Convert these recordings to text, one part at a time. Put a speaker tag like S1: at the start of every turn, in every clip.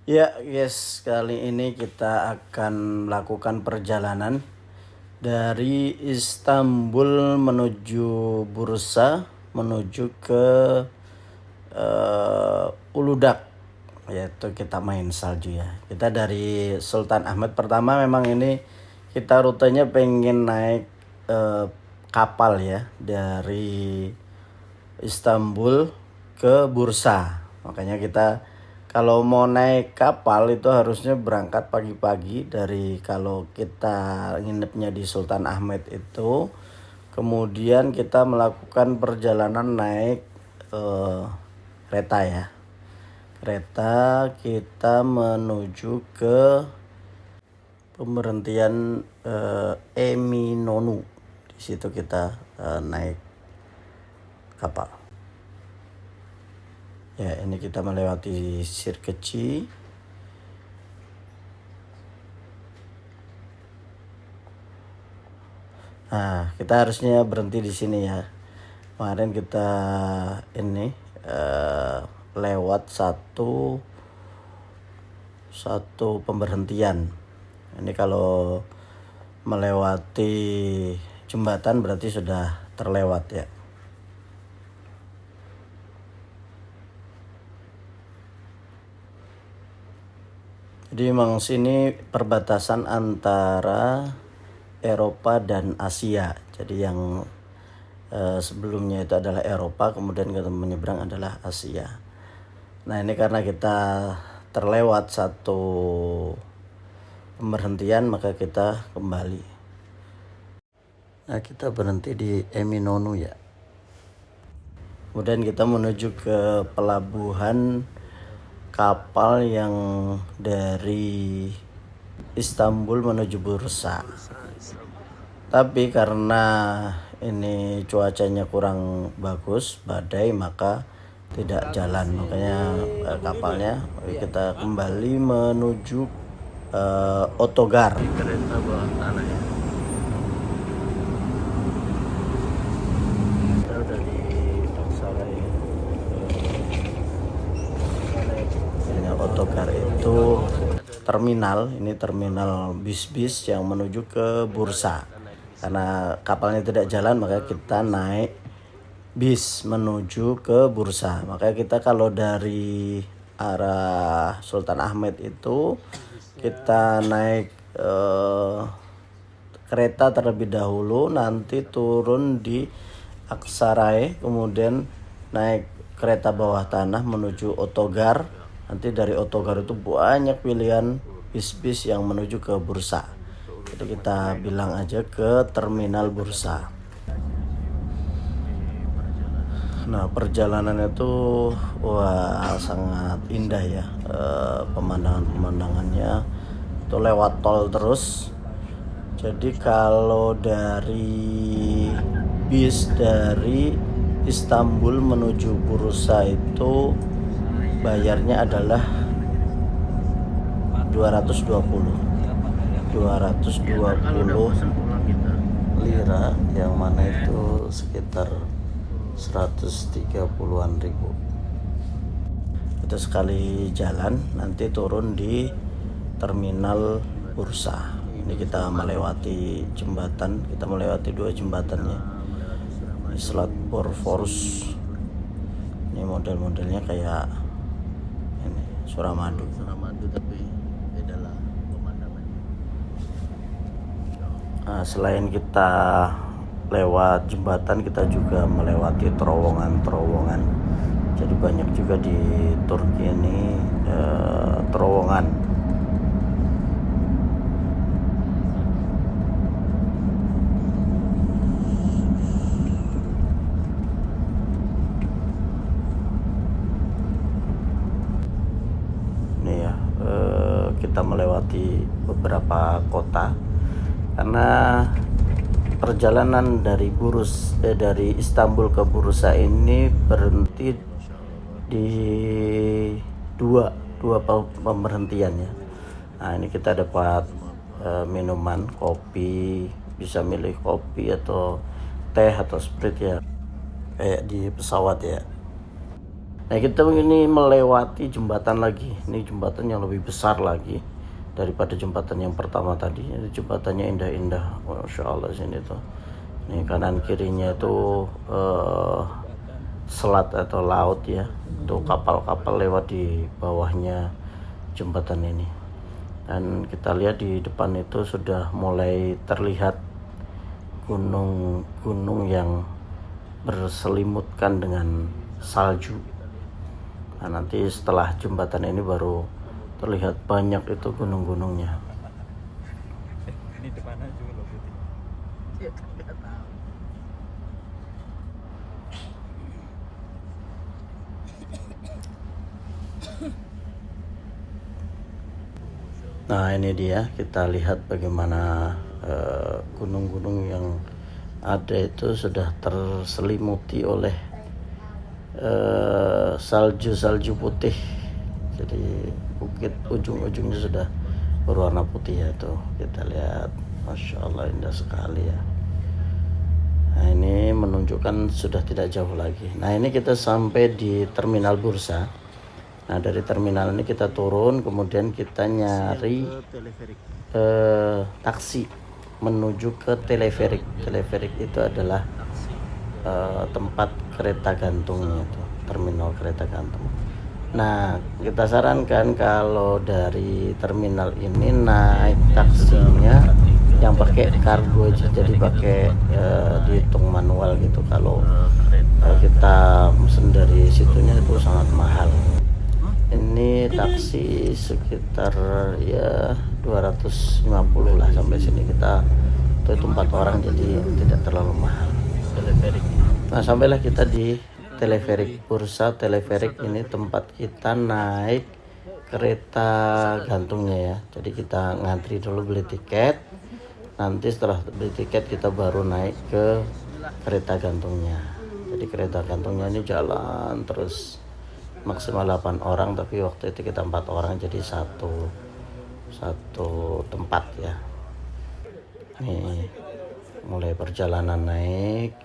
S1: Ya, guys, kali ini kita akan melakukan perjalanan dari Istanbul menuju Bursa, menuju ke Uludak, yaitu kita main salju ya. Kita dari Sultan Ahmed. Pertama memang ini kita rutenya pengen naik kapal ya, dari Istanbul ke Bursa. Makanya kita kalau mau naik kapal itu harusnya berangkat pagi-pagi dari, kalau kita nginepnya di Sultan Ahmed itu, kemudian kita melakukan perjalanan naik kereta ya. Kereta kita menuju ke pemberhentian Eminonu. Di situ kita naik kapal. Ya, ini kita melewati Sirkeci. Nah, kita harusnya berhenti di sini ya. Kemarin kita ini lewat satu pemberhentian. Ini kalau melewati jembatan berarti sudah terlewat ya. Jadi memang sini perbatasan antara Eropa dan Asia. Jadi yang sebelumnya itu adalah Eropa, kemudian kita menyeberang adalah Asia. Nah, ini karena kita terlewat satu pemberhentian maka kita kembali. Nah, kita berhenti di Eminonu ya. Kemudian kita menuju ke pelabuhan kapal yang dari Istanbul menuju Bursa. Tapi karena ini cuacanya kurang bagus, badai, maka tidak jalan. Makanya kapalnya kita kembali menuju Otogar. Kereta bawah tanah ya. Kita udah di Aksaray. Otogar itu terminal, ini terminal bis-bis yang menuju ke Bursa. Karena kapalnya tidak jalan maka kita naik bis menuju ke Bursa. Makanya kita kalau dari arah Sultan Ahmed itu kita naik kereta terlebih dahulu, nanti turun di Aksaray, kemudian naik kereta bawah tanah menuju Otogar. Nanti dari Otogar itu banyak pilihan bis-bis yang menuju ke Bursa. Jadi kita bilang aja ke terminal Bursa. Nah, perjalanannya tuh wah sangat indah ya, pemandangannya itu lewat tol terus. Jadi kalau dari bis dari Istanbul menuju Bursa itu bayarnya adalah 220 lira, yang mana itu sekitar 130-an ribu. Itu sekali jalan, nanti turun di terminal Bursa. Ini kita melewati jembatan, kita melewati dua jembatannya. Ini Selat Borforus. Ini model-modelnya kayak ini Suramadu tapi beda lah pemandangannya. Nah, selain kita lewat jembatan, kita juga melewati terowongan. Jadi banyak juga di Turki ini terowongan. Ini ya, kita melewati beberapa kota karena perjalanan dari dari Istanbul ke Bursa ini berhenti di dua pemberhentian ya. Nah, ini kita dapat minuman, kopi, bisa milih kopi atau teh atau sprit ya, kayak di pesawat ya. Nah kita ini melewati jembatan lagi. Ini jembatan yang lebih besar lagi daripada jembatan yang pertama tadi. Ini jembatannya indah-indah, masya Allah sini tuh. Ini kanan kirinya itu selat atau laut ya. Tuh kapal-kapal lewat di bawahnya jembatan ini. Dan kita lihat di depan itu sudah mulai terlihat gunung-gunung yang berselimutkan dengan salju. Nah, nanti setelah jembatan ini baru terlihat banyak itu gunung-gunungnya.
S2: Ini depannya juga loh putih.
S1: Ya, nggak tahu. Nah ini dia, kita lihat bagaimana gunung-gunung yang ada itu sudah terselimuti oleh salju-salju putih. Jadi bukit ujung-ujungnya sudah berwarna putih ya tuh. Kita lihat, masya Allah indah sekali ya. Nah ini menunjukkan sudah tidak jauh lagi. Nah ini kita sampai di terminal bursa. Nah dari terminal ini kita turun, kemudian kita nyari taksi menuju ke teleferik. Teleferik itu adalah tempat kereta gantungnya itu, terminal kereta gantung. Nah kita sarankan kalau dari terminal ini naik taksinya yang pakai kargo aja, jadi pakai dihitung manual gitu. Kalau kita pesen dari situnya itu sangat mahal. Ini taksi sekitar ya 250 lah sampai sini. Kita itu 4 orang jadi tidak terlalu mahal. Teleferik. Nah sampailah kita di teleferik bursa. Teleferik ini tempat kita naik kereta gantungnya ya. Jadi kita ngantri dulu beli tiket. Nanti setelah beli tiket kita baru naik ke kereta gantungnya. Jadi kereta gantungnya ini jalan terus maksimal 8 orang, tapi waktu itu kita 4 orang jadi satu tempat ya. Nih mulai perjalanan naik.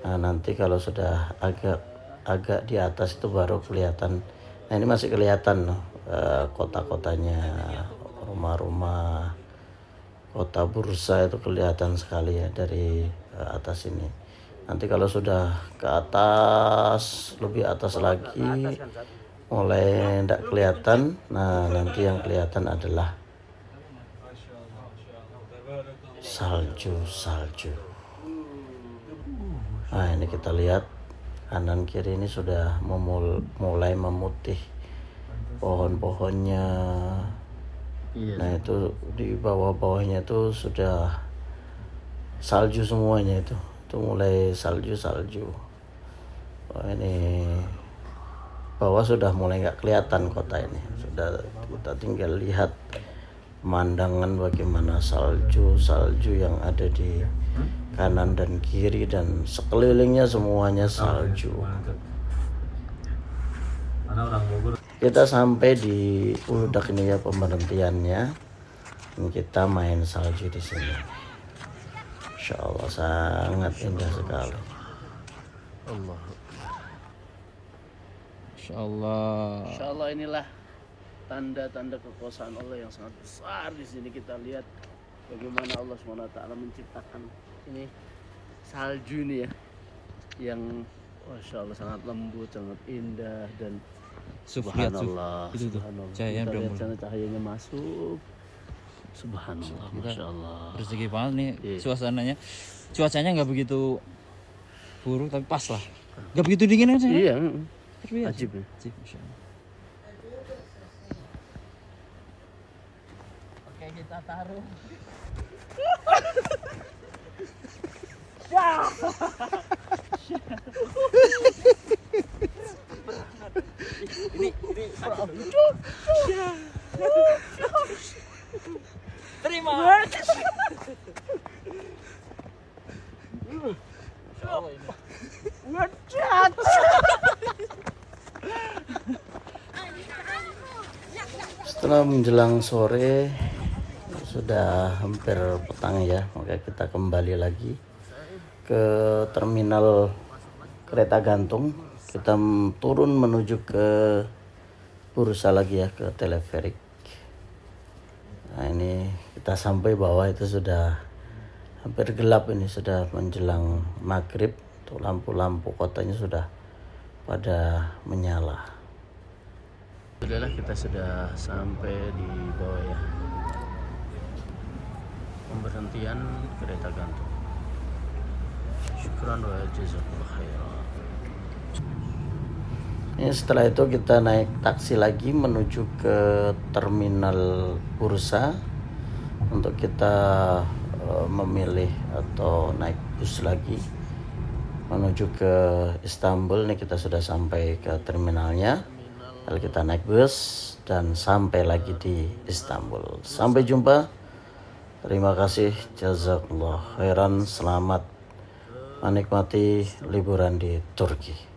S1: Nah nanti kalau sudah agak di atas itu baru kelihatan. Nah ini masih kelihatan loh, kota-kotanya, rumah-rumah, kota bursa itu kelihatan sekali ya dari atas ini. Nanti kalau sudah ke atas, lebih atas lagi, mulai tidak kelihatan. Nah nanti yang kelihatan adalah salju. Nah ini kita lihat kanan kiri ini sudah mulai memutih pohon-pohonnya. Nah itu di bawah-bawahnya itu sudah salju semuanya itu mulai salju. Oh, ini bawah sudah mulai nggak kelihatan kota ini, sudah kita tinggal lihat pemandangan bagaimana salju yang ada di kanan dan kiri dan sekelilingnya semuanya salju. Kita sampai di Uludak ini ya pemberhentiannya. Ini kita main salju di sini. Insya Allah sangat indah sekali.
S2: Allah. Insya Allah.
S1: Insya Allah inilah tanda-tanda kekuasaan Allah yang sangat besar di sini. Kita lihat bagaimana Allah SWT menciptakan ini salju ini ya, yang masya Allah sangat lembut, sangat indah dan subhanallah.
S2: Itu tuh
S1: Kita lihat cahayanya masuk. Subhanallah, masya Allah.
S2: Bersegi banget nih suasananya. Cuacanya nggak begitu buruk tapi pas lah. Nggak begitu dingin aja.
S1: Iya.
S2: Ajib ya. Ajib, masya Allah.
S1: Oke kita taruh. ini terima. Setelah menjelang sore sudah hampir petang ya, maka kita kembali lagi ke terminal kereta gantung. kita turun menuju ke Bursa lagi ya, ke teleferik. Nah ini kita sampai bawah itu sudah hampir gelap, ini sudah menjelang maghrib. Tuh lampu-lampu kotanya sudah pada menyala. Sudahlah, kita sudah sampai di bawah ya, pemberhentian kereta gantung. Syukran wa jazakallah khairan. Ini setelah itu kita naik taksi lagi menuju ke terminal Bursa untuk kita memilih atau naik bus lagi menuju ke Istanbul. Ini kita sudah sampai ke terminalnya. Lalu kita naik bus dan sampai lagi di Istanbul. Sampai jumpa. Terima kasih. Jazakallah khairan. Selamat menikmati liburan di Turki.